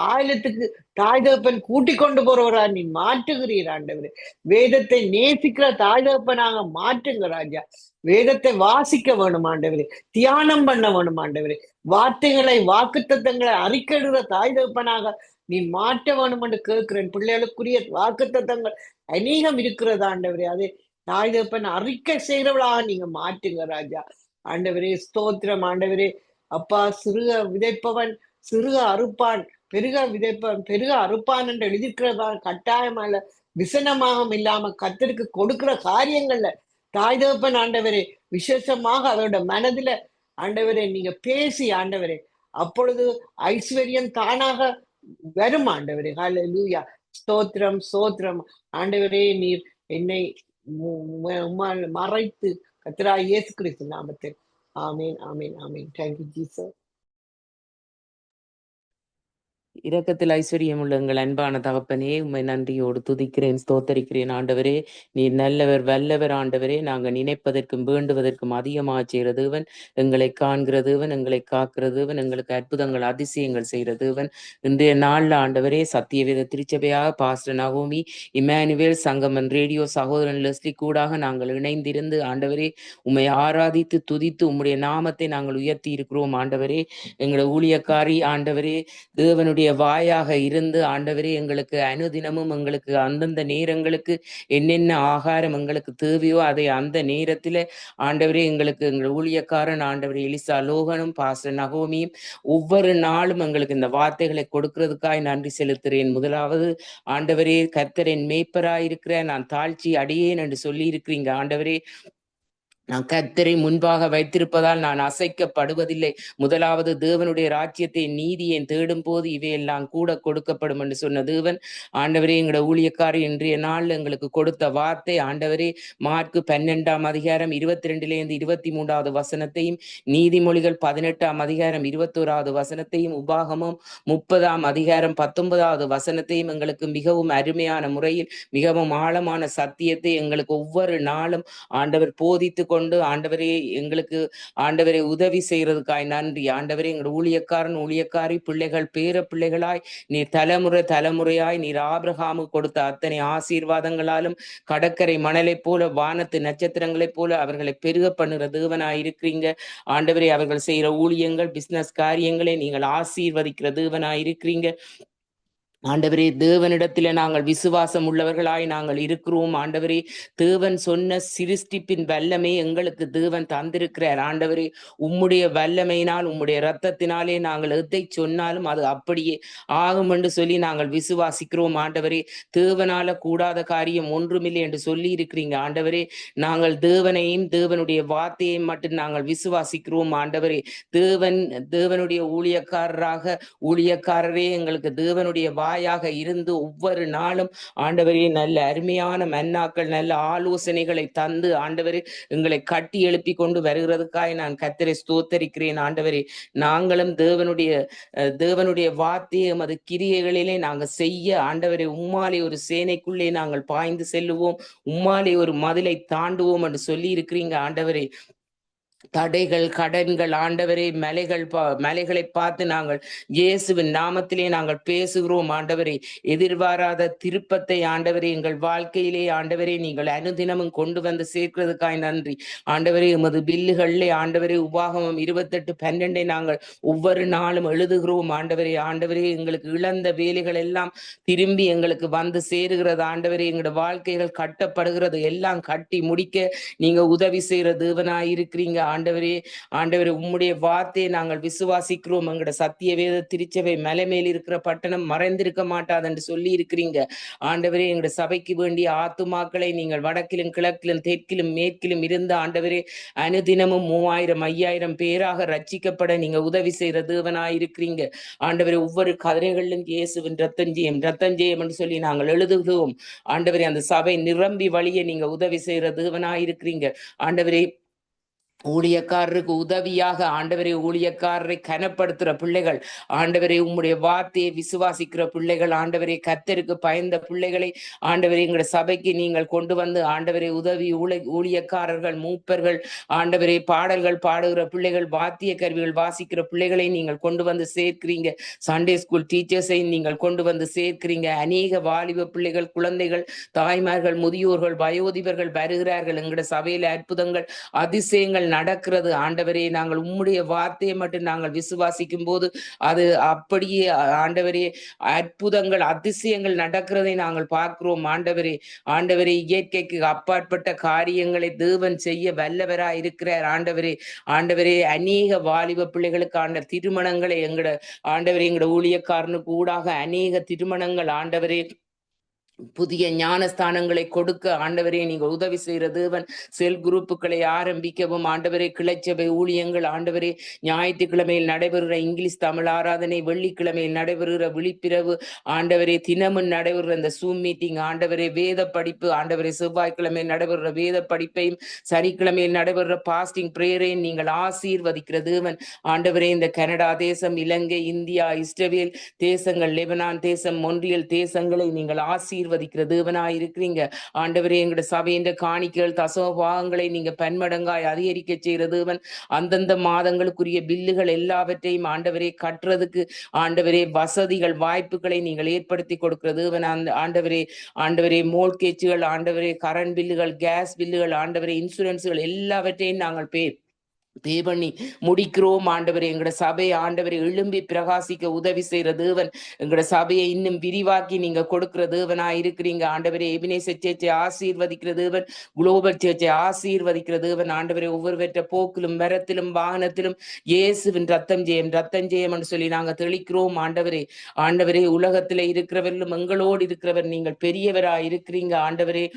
ஆயிரத்துக்கு தாய் தகப்பன் கூட்டி கொண்டு போறவரா நீ மாற்றுகிறீர் ஆண்டவரே. வேதத்தை நேசிக்கிற தாய் தகப்பனாக மாற்றுங்க ராஜா. வேதத்தை வாசிக்க வேணும் ஆண்டவரே, தியானம் பண்ண வேணும் ஆண்டவரே. வார்த்தைகளை வாக்குத்தத்தங்களை அறிக்கையிடுற தாய் தகப்பனாக நீ மாற்ற வேணும் என்று கேட்கிறேன். பிள்ளைகளுக்குரிய வாக்குத்தத்தங்கள் அநேகம் இருக்கிறது ஆண்டவரே. அதே தாய் தகப்பன் அறிக்கை செய்கிறவளாக நீங்க மாற்றுங்க ராஜா. ஆண்டவரே ஸ்தோத்திரம். ஆண்டவரே அப்பா, சிறுக விதைப்பவன் சிறுக அறுப்பான், பெருக விதைப்பவன் பெருக அறுப்பான் என்று எழுதியிருக்கிறதா கட்டாயமாக விசனமாக இல்லாம கர்த்தருக்கு கொடுக்கிற காரியங்கள்ல தாய் தகப்பன் ஆண்டவரே விசேஷமாக அவரோட மனதுல ஆண்டவரே நீங்க பேசி ஆண்டவரே, அப்பொழுது ஐஸ்வர்யம் தானாக வரும் ஆண்டவரே. ஹல்லேலூயா, ஸ்தோத்திரம், ஸ்தோத்திரம். ஆண்டவரே நீர் என்னை மறைத்து கர்த்தராகிய இயேசு கிறிஸ்து நாமத்தில். ஆமேன், ஆமேன், ஆமேன். Thank you Jesus. இரக்கத்தில் ஐஸ்வர்யம் உள்ள எங்கள் அன்பான தகப்பனே, உம்மை நன்றியோடு துதிக்கிறேன், ஸ்தோத்தரிக்கிறேன். ஆண்டவரே, நீர் நல்லவர், வல்லவர். ஆண்டவரே, நாங்கள் நினைப்பதற்கும் வேண்டுவதற்கும் அதிகமாக செய்கிற தேவன், எங்களை காண்கிற தேவன், எங்களை காக்கிற தேவன், எங்களுக்கு அற்புதங்கள் அதிசயங்கள் செய்கிற தேவன். இன்றைய நாளில் ஆண்டவரே, சத்தியவேத திருச்சபையாக பாஸ்டர் நகோமி, இமானுவேல் சங்கமன் ரேடியோ சகோதரன் லெஸ்லி கூடாக நாங்கள் இணைந்திருந்து ஆண்டவரே உம்மை ஆராதித்து துதித்து உம்முடைய நாமத்தை நாங்கள் உயர்த்தி இருக்கிறோம். ஆண்டவரே, எங்களை ஊழியக்காரி ஆண்டவரே தேவனுடைய வாயாக இருந்து ஆண்டவரே எங்களுக்கு அனுதினமும் எங்களுக்கு அந்தந்த நேரங்களுக்கு என்னென்ன ஆகாரம் எங்களுக்கு தேவையோ அதை அந்த நேரத்தில் ஆண்டவரே எங்களுக்கு எங்கள் ஊழியக்காரன் ஆண்டவரே எலிசா லோகனும் பாஸ்டர் நகோமியும் ஒவ்வொரு நாளும் எங்களுக்கு இந்த வார்த்தைகளை கொடுக்கிறதுக்காய் நன்றி செலுத்துகிறேன். முதலாவது ஆண்டவரே கர்த்தரின் மேய்ப்பராய் இருக்கிற நான் தாழ்ச்சி அடையேன் என்று சொல்லி இருக்கிறீங்க. ஆண்டவரே, நான் கர்த்தரை முன்பாக வைத்திருப்பதால் நான் அசைக்கப்படுவதில்லை. முதலாவது தேவனுடைய ராஜ்யத்தை நீதியை தேடும் போது இவையெல்லாம் கூட கொடுக்கப்படும் என்று சொன்ன தேவன் ஆண்டவரே எங்களோட ஊழியக்காரி இன்றைய நாள் எங்களுக்கு கொடுத்த வார்த்தை ஆண்டவரே மார்க்கு 12ஆம் அதிகாரம் 22 23 வசனத்தையும், நீதிமொழிகள் 18ஆம் அதிகாரம் 21 வசனத்தையும், உபாகமம் 30ஆம் அதிகாரம் 19 வசனத்தையும் எங்களுக்கு மிகவும் அருமையான முறையில் மிகவும் ஆழமான சத்தியத்தை எங்களுக்கு ஒவ்வொரு நாளும் ஆண்டவர் போதித்து கொண்டு ஆண்டவரே எங்களுக்கு ஆண்டவரை உதவி செய்யறதுக்காய் நன்றி. ஆண்டவரே எங்கள் ஊழியக்காரன் ஊழியக்காரி பிள்ளைகள் பேர பிள்ளைகளாய் நீர் தலைமுறையாய் நீர் ஆபிரகாமுக்கு கொடுத்த அத்தனை ஆசீர்வாதங்களாலும் கடற்கரை மணலைப் போல வானத்து நட்சத்திரங்களைப் போல அவர்களை பெருக பண்ணுற தேவனாய் இருக்கிறீங்க. ஆண்டவரே அவர்கள் செய்கிற ஊழியங்கள் பிசினஸ் காரியங்களை நீங்கள் ஆசீர்வதிக்கிற தேவனாய் இருக்கிறீங்க. ஆண்டவரே தேவனிடத்திலே நாங்கள் விசுவாசம் உள்ளவர்களாய் நாங்கள் இருக்கிறோம். ஆண்டவரே தேவன் சொன்ன சிருஷ்டிப்பின் வல்லமை எங்களுக்கு தேவன் தந்திருக்கிறார். ஆண்டவரே உம்முடைய வல்லமையினால் உம்முடைய இரத்தத்தினாலே நாங்கள் எதை சொன்னாலும் அது அப்படியே ஆகும் என்று சொல்லி நாங்கள் விசுவாசிக்கிறோம். ஆண்டவரே தேவனால கூடாத காரியம் ஒன்றுமில்லை என்று சொல்லி இருக்கிறீங்க. ஆண்டவரே நாங்கள் தேவனையும் தேவனுடைய வார்த்தையையும் மட்டும் நாங்கள் விசுவாசிக்கிறோம். ஆண்டவரே தேவனுடைய ஊழியக்காரரே எங்களுக்கு தேவனுடைய வாயாக இருந்து ஒவ்வொரு நாளும் ஆண்டவரே நல்ல அருமையான மன்னாக்கள் நல்ல ஆலோசனைகளை தந்து ஆண்டவரே எங்களை கட்டி எழுப்பி கொண்டு வருகிறதுக்காக நான் கர்த்தரை ஸ்தோத்தரிக்கிறேன். ஆண்டவரே நாங்களும் தேவனுடைய வார்த்தையை எமது கிரியைகளிலே நாங்கள் செய்ய ஆண்டவரே உம்மாலே ஒரு சேனைக்குள்ளே நாங்கள் பாய்ந்து செல்லுவோம், உம்மாலே ஒரு மதிலை தாண்டுவோம் என்று சொல்லி இருக்கிறீங்க. ஆண்டவரே தடைகள் கடன்கள் ஆண்டவரே மலைகளை பார்த்து நாங்கள் இயேசுவின் நாமத்திலே நாங்கள் பேசுகிறோம். ஆண்டவரே எதிர்பாராத திருப்பத்தை ஆண்டவரே எங்கள் வாழ்க்கையிலே ஆண்டவரே நீங்கள் அனுதினமும் கொண்டு வந்து சேர்க்கிறதுக்காய் நன்றி. ஆண்டவரே எமது பில்லுகளிலே ஆண்டவரே உபாகமம் 28:12 நாங்கள் ஒவ்வொரு நாளும் எழுதுகிறோம். ஆண்டவரே எங்களுக்கு இழந்த வேலைகள் எல்லாம் திரும்பி எங்களுக்கு வந்து சேருகிறது. ஆண்டவரே எங்களோட வாழ்க்கைகள் கட்டப்படுகிறது, எல்லாம் கட்டி முடிக்க நீங்க உதவி செய்யற தேவனாய் இருக்கிறீங்க. ஆண்டவரே உம்முடைய வார்த்தையை நாங்கள் விசுவாசிக்கிறோம். எங்களோட சத்திய வேத திருச்சபை மலை மேல் இருக்கிற பட்டணம் மறைந்திருக்க மாட்டாது என்று சொல்லி இருக்கிறீங்க. ஆண்டவரே எங்களோட சபைக்கு வேண்டிய ஆத்துமாக்களை நீங்கள் வடக்கிலும் கிழக்கிலும் தெற்கிலும் மேற்கிலும் இருந்து ஆண்டவரே அனுதினமும் 3000 5000 பேராக ரட்சிக்கப்பட நீங்க உதவி செய்யற தேவனாய் இருக்கிறீங்க. ஆண்டவரே ஒவ்வொரு கதிரைகளிலும் இயேசுவின் ரத்தஞ்செயம் என்று சொல்லி நாங்கள் எழுதுகிறோம். ஆண்டவரே அந்த சபை நிரம்பி வழிய நீங்க உதவி செய்யற தேவனாய் இருக்கிறீங்க. ஆண்டவரே ஊழியக்காரருக்கு உதவியாக ஆண்டவரே ஊழியக்காரரை கனப்படுத்துற பிள்ளைகள் ஆண்டவரே உம்முடைய வார்த்தையை விசுவாசிக்கிற பிள்ளைகள் ஆண்டவரே கர்த்தருக்கு பயந்த பிள்ளைகளை ஆண்டவரே எங்களோட சபைக்கு நீங்கள் கொண்டு வந்து ஆண்டவரே உதவி ஊழியக்காரர்கள் மூப்பர்கள் ஆண்டவரே பாடல்கள் பாடுகிற பிள்ளைகள் வாத்திய கருவிகள் வாசிக்கிற பிள்ளைகளை நீங்கள் கொண்டு வந்து சேர்க்கிறீங்க. சண்டே ஸ்கூல் டீச்சர்ஸை நீங்கள் கொண்டு வந்து சேர்க்கிறீங்க. அநேக வாலிப பிள்ளைகள் குழந்தைகள் தாய்மார்கள் முதியோர்கள் வயோதிபர்கள் வருகிறார்கள். எங்களோட சபையில அற்புதங்கள் அதிசயங்கள் நடக்கிறது. ஆண்டவரே நாங்கள் உம்முடைய வார்த்தையை மட்டும் நாங்கள் விசுவாசிக்கும் போது அது அப்படியே ஆண்டவரே அற்புதங்கள் அதிசயங்கள் நடக்கிறதை நாங்கள் பார்க்கிறோம். ஆண்டவரே இயற்கைக்கு அப்பாற்பட்ட காரியங்களை தேவன் செய்ய வல்லவராய் இருக்கிறார். ஆண்டவரே அநேக வாலிப பிள்ளைகளுக்கான திருமணங்களை எங்களோட ஊழியக்காரனுக்கு ஊடாக அநேக திருமணங்கள் ஆண்டவரே புதிய ஞானஸ்தானங்களை கொடுக்க ஆண்டவரே நீங்க உதவி செய்கிற தேவன். செல் குரூப்புகளை ஆரம்பிக்கவும் ஆண்டவரே, கிளைச்சபை ஊழியங்கள் ஆண்டவரே, ஞாயிற்றுக்கிழமையில் நடைபெறுகிற இங்கிலீஷ் தமிழ் ஆராதனை, வெள்ளிக்கிழமையில் நடைபெறுகிற விழிப்பிரவு ஆண்டவரே, தினமும் நடைபெறுகிற இந்த சூம் மீட்டிங் ஆண்டவரே, வேத படிப்பு ஆண்டவரே, செவ்வாய்க்கிழமையில் நடைபெறுகிற வேத படிப்பையும் சனிக்கிழமையில் நடைபெறுகிற பாஸ்டிங் பிரேயரையும் நீங்கள் ஆசீர்வதிக்கிற தேவன். ஆண்டவரே, இந்த கனடா தேசம், இலங்கை, இந்தியா, இஸ்ரவேல் தேசங்கள், லெபனான் தேசம், மொன்றியல் தேசங்களை நீங்கள் ஆசீர்வதிக்கிற தேவனாய் இருக்கிறீங்க. ஆண்டவரே, எங்களுடைய சபையின் காணிக்கைகள் தசம பாகங்களை நீங்க பன்மடங்காய் அதிகரிக்க செய்கிற தேவன். அந்தந்த மாதங்களுக்குரிய பில்லுகள் எல்லாவற்றையும் ஆண்டவரே கட்டுறதுக்கு ஆண்டவரே வசதிகள் வாய்ப்புகளை நீங்கள் ஏற்படுத்தி கொடுக்கிற தேவன். அந்த ஆண்டவரே மோல்கேஜுகள் ஆண்டவரே, கரண்ட் பில்லுகள், கேஸ் பில்லுகள் ஆண்டவரே, இன்சூரன்ஸுகள் எல்லாவற்றையும் நாங்கள் பே பண்ணி முடிக்கிறோம் ஆண்டவரே. எங்கட சபையை ஆண்டவரை எழும்பி பிரகாசிக்க உதவி செய்கிற தேவன். எங்கட சபையை இன்னும் விரிவாக்கி நீங்க கொடுக்கிற தேவனா இருக்கிறீங்க ஆண்டவரே. எபினேசர் சர்ச்சை ஆசீர்வதிக்கிற தேவன், குளோபல் சர்ச்சை ஆசீர்வதிக்கிற தேவன் ஆண்டவரே. ஒவ்வொருவற்ற போக்கிலும் மரத்திலும் வாகனத்திலும் இயேசுவின் ரத்தம் ஜெயம் ரத்தம் ஜெயம் என்று சொல்லி நாங்க தெளிக்கிறோம் ஆண்டவரே. உலகத்துல இருக்கிறவர்களும் எங்களோடு இருக்கிறவர், நீங்கள் பெரியவரா இருக்கிறீங்க ஆண்டவரே.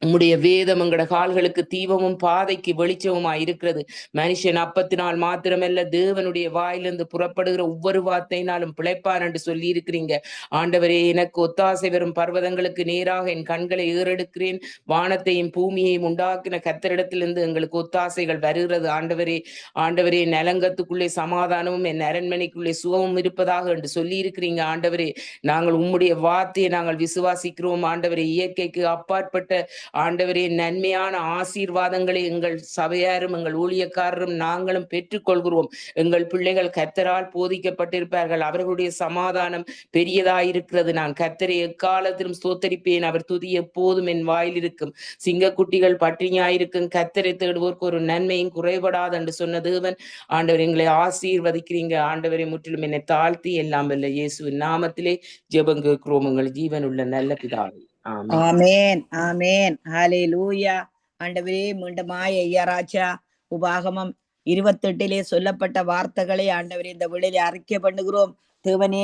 உம்முடைய வேதம் எங்கட கால்களுக்கு தீபமும் பாதைக்கு வெளிச்சமுமா இருக்கிறது. மனுஷன் அப்பத்தினால் மாத்திரமல்ல, தேவனுடைய வாயிலிருந்து புறப்படுகிற ஒவ்வொரு வார்த்தையினாலும் பிழைப்பான் என்று சொல்லி இருக்கிறீங்க ஆண்டவரே. எனக்கு ஒத்தாசை வரும் பர்வதங்களுக்கு நேராக என் கண்களை ஏறெடுக்கிறேன். வானத்தையும் பூமியையும் உண்டாக்கின கர்த்தரிடத்திலிருந்து எங்களுக்கு ஒத்தாசைகள் வருகிறது ஆண்டவரே. நலங்கத்துக்குள்ளே சமாதானமும் என் அரண்மனைக்குள்ளே சுகமும் இருப்பதாக என்று சொல்லி இருக்கிறீங்க ஆண்டவரே. நாங்கள் உம்முடைய வார்த்தையை நாங்கள் விசுவாசிக்கிறோம் ஆண்டவரே. இயற்கைக்கு அப்பாற்பட்ட ஆண்டவரே, நன்மையான ஆசீர்வாதங்களை எங்கள் சபையாரும் எங்கள் ஊழியக்காரரும் நாங்களும் பெற்றுக்கொள்கிறோம். எங்கள் பிள்ளைகள் கர்த்தரால் போதிக்கப்பட்டிருப்பார்கள். அவர்களுடைய சமாதானம் பெரியதாயிருக்கிறது. நான் கர்த்தரை எக்காலத்திலும் ஸ்தோத்தரிப்பேன். அவர் துதி எப்போதும் என் வாயில் இருக்கும். சிங்கக்குட்டிகள் பட்டினியாயிருக்கும். கர்த்தரை தேடுவோருக்கு ஒரு நன்மையும் குறைபடாது என்று சொன்ன தேவன். ஆண்டவர், எங்களை ஆசீர்வதிக்கிறீங்க ஆண்டவரை. முற்றிலும் என்னை தாழ்த்தி எல்லாம் வல்ல இயேசுவின் நாமத்திலே ஜெபம் கேட்கிறோம் எங்கள் ஜீவனுள்ள நல்ல பிதாவே. ஆமென். ஆமேன் ஆமேன். ஹalleluya. ஆண்டவரே, மீண்டுமாய் ஐயா ராஜா, உபாகமம் 28 சொல்லப்பட்ட வார்த்தைகளை ஆண்டவரே இந்த வேளையிலே அறிக்கை பண்ணுகிறோம். தேவனே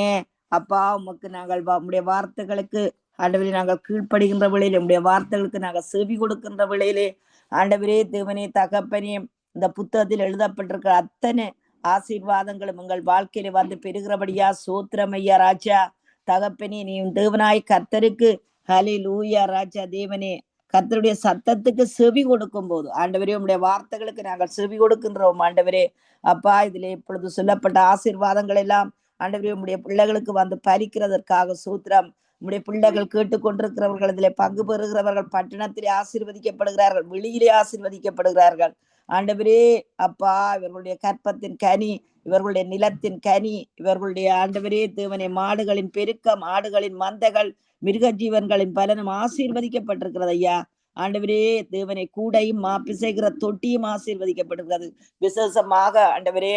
அப்பா, உமக்கு நாங்கள் உம்முடைய வார்த்தைகளுக்கு ஆண்டவரே நாங்கள் கீழ்ப்படுகின்ற வேளையிலே, உம்முடைய வார்த்தைகளுக்கு நாங்கள் செவி கொடுக்கின்ற வேளையிலே ஆண்டவரே, தேவனே, தகப்பனே, இந்த புத்தகத்தில் எழுதப்பட்டிருக்கிற அத்தனை ஆசீர்வாதங்களும் உங்கள் வாழ்க்கையில வந்து பெறுகிறபடியா சோத்திரம் ஐயா ராஜா. தகப்பனே, நீ தேவனாய் கர்த்தருக்கு ஹல்லேலூயா ராஜா. தேவனே, கர்த்தருடைய சத்தத்துக்கு செவி கொடுக்கும் போது ஆண்டவரே, உம்முடைய வார்த்தைகளுக்கு நாங்கள் செவி கொடுக்கின்றோம் ஆண்டவரே. அப்பா, இதுல இப்பொழுது சொல்லப்பட்ட ஆசீர்வாதங்கள் எல்லாம் ஆண்டவரே உம்முடைய பிள்ளைகளுக்கு வந்து பறிக்கிறதற்காக சூத்திரம். உம்முடைய பிள்ளைகள் கேட்டுக்கொண்டிருக்கிறவர்கள், இதிலே பங்கு பெறுகிறவர்கள் பட்டணத்திலே ஆசீர்வதிக்கப்படுகிறார்கள், வெளியிலே ஆசீர்வதிக்கப்படுகிறார்கள் ஆண்டவரே. அப்பா, இவர்களுடைய கற்பத்தின் கனி, இவர்களுடைய நிலத்தின் கனி, இவர்களுடைய ஆண்டவரே தேவனே மாடுகளின் பெருக்கம், ஆடுகளின் மந்தைகள், மிருக ஜீவன்களின் பலனும் ஆசீர்வதிக்கப்பட்டிருக்கிறது ஐயா. ஆண்டவரே தேவனை, கூடையும் பிசைகிற தொட்டியும் ஆசீர்வதிக்கப்படுகிறது. விசேஷமாக ஆண்டவரே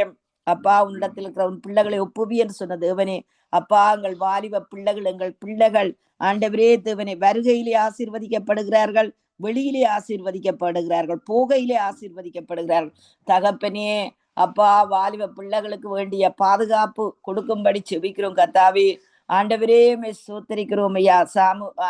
அப்பா, உன்னிடத்தில் இருக்கிற உன் பிள்ளைகளை ஒப்புவி என்று சொன்ன தேவனே. அப்பா, எங்கள் வாலிப பிள்ளைகள், எங்கள் பிள்ளைகள் ஆண்டவரே தேவனை வருகையிலே ஆசீர்வதிக்கப்படுகிறார்கள், வெளியிலே ஆசீர்வதிக்கப்படுகிறார்கள், போகையிலே ஆசீர்வதிக்கப்படுகிறார்கள். தகப்பனே அப்பா, வாலிப பிள்ளைகளுக்கு வேண்டிய பாதுகாப்பு கொடுக்கும்படி செபிக்கிறோம் கர்த்தாவே. ஆண்டவரே சோத்தரிக்கிறோம் ஐயா.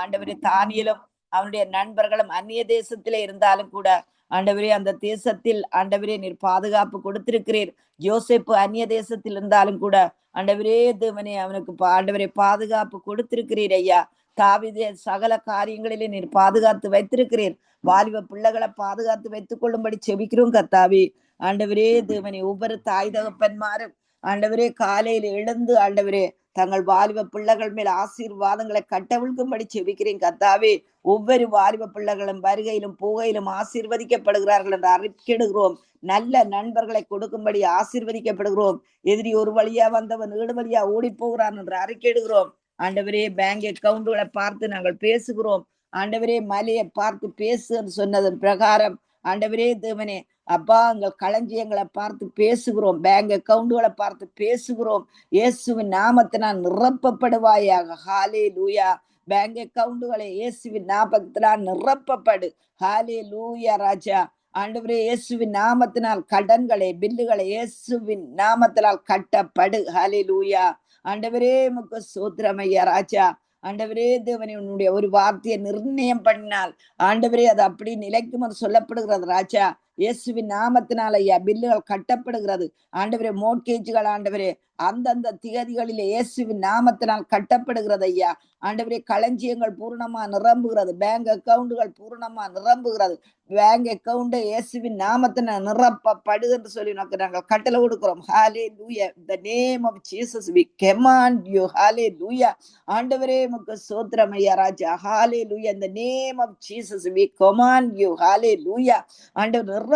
ஆண்டவரே, தானியலும் அவனுடைய நண்பர்களும் அந்நிய தேசத்திலே இருந்தாலும் கூட ஆண்டவரே, அந்த தேசத்தில் ஆண்டவரே நீர் பாதுகாப்பு கொடுத்திருக்கிறீர். யோசேப்பு அந்நிய தேசத்தில் இருந்தாலும் கூட ஆண்டவரே தேவனே அவனுக்கு ஆண்டவரே பாதுகாப்பு கொடுத்திருக்கிறீர் ஐயா. தாவீதை சகல காரியங்களிலே நீர் பாதுகாத்து வைத்திருக்கிறீர். வாலிப பிள்ளைகளை பாதுகாத்து வைத்துக் கொள்ளும்படி செபிக்கிறோம் கர்த்தாவே. ஆண்டவரே தேவனே, ஒவ்வொரு தாய் தகப்பன்மாரும் ஆண்டவரே காலையில் எழுந்து ஆண்டவரே தங்கள் வாலிப பிள்ளைகள் மேல் ஆசீர்வாதங்களை கட்டவிழ்க்கும்படி செபிக்கிறேன் கர்த்தாவே. ஒவ்வொரு வாலிப பிள்ளைகளும் வருகையிலும் போகையிலும் ஆசீர்வதிக்கப்படுகிறார்கள் என்று அறிக்கையிடுகிறோம். நல்ல நண்பர்களை கொடுக்கும்படி ஆசீர்வதிக்கப்படுகிறோம். எதிரி ஒரு வழியா வந்தவன் 7 வழியா ஓடி போகிறான் என்று அறிக்கையிடுகிறோம். ஆண்டவரே, பேங்க் அக்கவுண்டுகளை பார்த்து நாங்கள் பேசுகிறோம். ஆண்டவரே, மலையை பார்த்து பேசு என்று சொன்னதன் பிரகாரம் ஆண்டவரே தேவனே அப்பா, எங்கள் களஞ்சியங்களை பார்த்து பேசுகிறோம், பேங்க் அக்கவுண்டுகளை பார்த்து பேசுகிறோம். இயேசுவின் நாமத்தினால் நிரப்பப்படுவாயாக. ஹல்லேலூயா. பேங்க் அக்கவுண்டுகளை இயேசுவின் நாமத்தினால் நிரப்பப்படு. ஹல்லேலூயா ராஜா. ஆண்டவரே, இயேசுவின் நாமத்தினால் கடன்களை, பில்லுகளை இயேசுவின் நாமத்தினால் கட்டப்படு. ஹல்லேலூயா. ஆண்டவரே உமக்கு ஸ்தோத்திரம் ஐயா ராஜா. ஆண்டவரே தேவனே, உன்னுடைய ஒரு வார்த்தையை நிர்ணயம் பண்ணினால் ஆண்டவரே அது அப்படி நிலைக்கும் என்று சொல்லப்படுகிறது ராஜா. இயேசுவின் நாமத்தினால் ஐயா பில்லுகள் கட்டப்படுகிறது ஆண்டவரே. மோட்கேஜுகள் ஆண்டவரே அந்தந்த திகதிகளிலே இயேசுவின் நாமத்தினால் கட்டப்படுகிறது ஐயா. ஆண்டவரே களஞ்சியங்கள் பூர்ணமா நிரம்புகிறது, பேங்க் அக்கவுண்டுகள் பூர்ணமா நிரம்புகிறது. பேங்க் அக்கவுண்ட் இயேசுவின் நாமத்தினால் நிரப்பப்படுது என்று சொல்லி நாங்கள் கட்டளை கொடுக்கிறோம். ஹalleluya. In the name of Jesus we command you. Hallelujah. ஆண்டவரே உமக்கு ஸ்தோத்திரம் ஐயா ராஜா. ஹalleluya. In the name of Jesus we command you. Hallelujah. ஆண்டவர்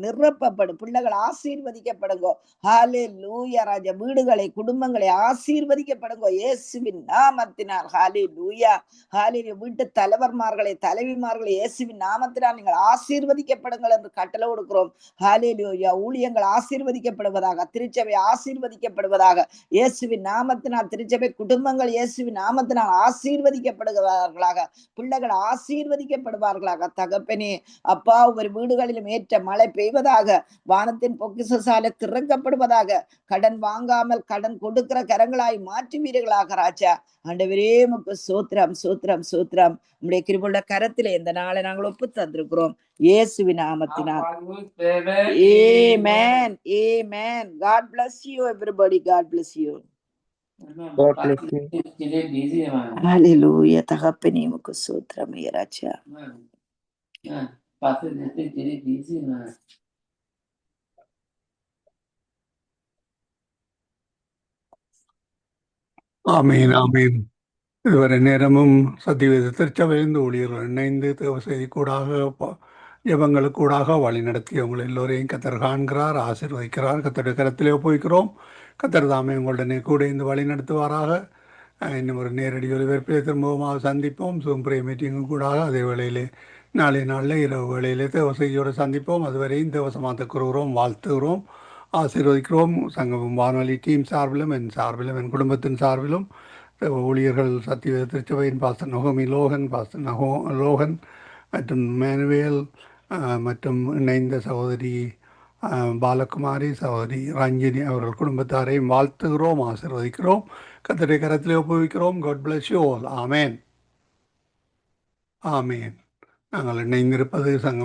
நிரப்பப்படு பிள்ளைகள் ஆசீர்வதிக்கப்படுங்க. ஹalleluya ராஜா. வீடுகளை குடும்பங்களை ஆசீர்வதிக்கப்படுங்க இயேசுவின் நாமத்தினால். ஹalleluya. ஹalleluya. வீட்டு தலைவர்மார்களை தலைவிமார்களை இயேசுவின் நாமத்தினால் நீங்கள் ஆசீர்வதிக்கப்படுங்கள் என்று கட்டளை கொடுக்கிறோம். ஹalleluya. ஊழியங்கள் ஆசீர்வதிக்கப்படுவதாக, திருச்சபை ஆசீர்வதிக்கப்படுவதாக இயேசுவின் நாமத்தினால். திருச்சபை குடும்பங்கள் இயேசுவின் நாமத்தினால் ஆசீர்வதிக்கப்படுகிறார்களாக, பிள்ளைகள் ஆசீர்வதிக்கப்படுவார்களாக. தகப்பனே அப்பா, ஒவ்வொரு வீடுகளிலும் ஏற்ற மழை பெய்வதாக, வானத்தின் பொக்கிஷசாலை திறக்கப்படுவதாக, கடன் வாங்காமல் கடன் கொடுக்கிற கரங்களாய் மாற்றுவீர்களாக ராஜா. ஆண்டவரே உமக்கு சோத்திரம் சோத்திரம் சோத்திரம். நம்முடைய கிருபையுள்ள கரத்திலே இந்த நாளை நாங்கள் ஒப்பு தந்திருக்கிறோம் இயேசுவின் நாமத்தினால். Amen. Amen. God bless you everybody. God bless you. God bless you. Hallelujah. தகப்பனே உமக்கு சோத்திரம் ஐயா ராஜா. ஆமீன் ஆமீன். இதுவரை நேரமும் சத்தியவேத திருச்சபையிலிருந்து ஊழியர்கள் இணைந்து தேவ செய்தி கூடாக ஜபங்களுக்கூடாக வழி நடத்தி உங்களை எல்லோரையும் கத்தர் காண்கிறார், ஆசீர்வதிக்கிறார். கத்தருடைய கரத்திலே ஒப்புவிக்கிறோம். கத்தர் தாமே உங்களுடனே கூட இந்த வழி நடத்துவாராக. இன்னும் ஒரு நேரடி ஒலிபரப்பிலே திரும்பமாக சந்திப்போம். சூம் பிரே மீட்டிங்கும் கூடாக அதே வேளையிலே நாளைய நாளில் இரவு வேளையிலே தேவ செய்தியோடு சந்திப்போம். அதுவரையும் தேவசமாத்த கூறுகிறோம், வாழ்த்துகிறோம், ஆசீர்வதிக்கிறோம். சங்கமம் வானொலி டீம் சார்பிலும் என் சார்பிலும் என் குடும்பத்தின் சார்பிலும் ஊழியர்கள் சத்தியவேத திருச்சபையின் பாஸ்டர் நொகமி லோகன், பாஸ்டர் லோகன் மற்றும் மேனுவேல் மற்றும் இணைந்த சகோதரி பாலகுமாரி, சகோதரி ரஞ்சினி அவர்கள் குடும்பத்தாரையும் வாழ்த்துகிறோம், ஆசீர்வதிக்கிறோம். கர்த்தருடைய கரத்திலே ஒப்புவிக்கிறோம். God bless you all. ஆமேன் ஆமேன். நாங்கள் இணைந்திருப்பது சங்கம்